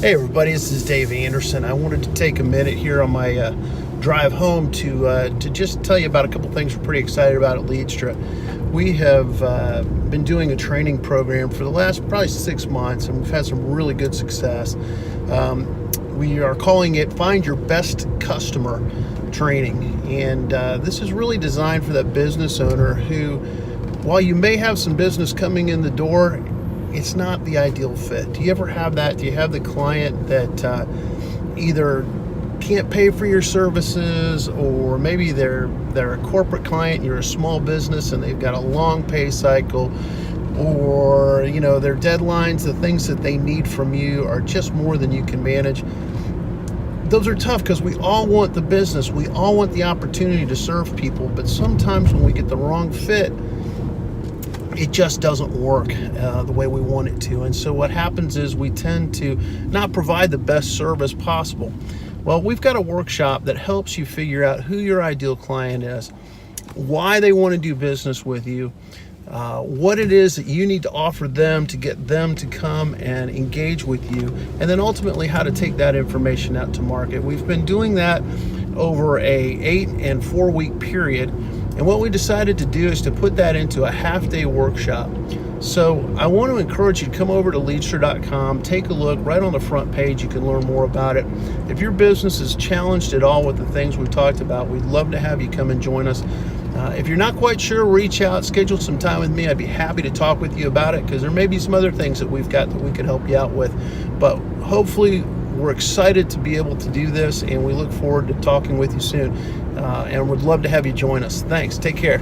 Hey everybody, this is Dave Anderson. I wanted to take a minute here on my drive home to just tell you about a couple things we're pretty excited about at Leadstra. We have been doing a training program for the last probably 6 months, and we've had some really good success. We are calling it Find Your Best Customer Training, and this is really designed for that business owner who, while you may have some business coming in the door, it's not the ideal fit. Do you ever have that? Do you have the client that either can't pay for your services, or maybe they're a corporate client, you're a small business and they've got a long pay cycle, or their deadlines, the things that they need from you are just more than you can manage? Those are tough because we all want the business, we all want the opportunity to serve people, but sometimes when we get the wrong fit, it just doesn't work the way we want it to. And so what happens is we tend to not provide the best service possible. Well, we've got a workshop that helps you figure out who your ideal client is, why they want to do business with you, what it is that you need to offer them to get them to come and engage with you, and then ultimately how to take that information out to market. We've been doing that over a 8 and 4 week period. And what we decided to do is to put that into a half-day workshop. So I want to encourage you to come over to Leadstra.com, take a look. Right on the front page, you can learn more about it. If your business is challenged at all with the things we've talked about, we'd love to have you come and join us. If you're not quite sure, reach out, schedule some time with me. I'd be happy to talk with you about it, because there may be some other things that we've got that we could help you out with. But hopefully, we're excited to be able to do this, and we look forward to talking with you soon. And would love to have you join us. Thanks. Take care.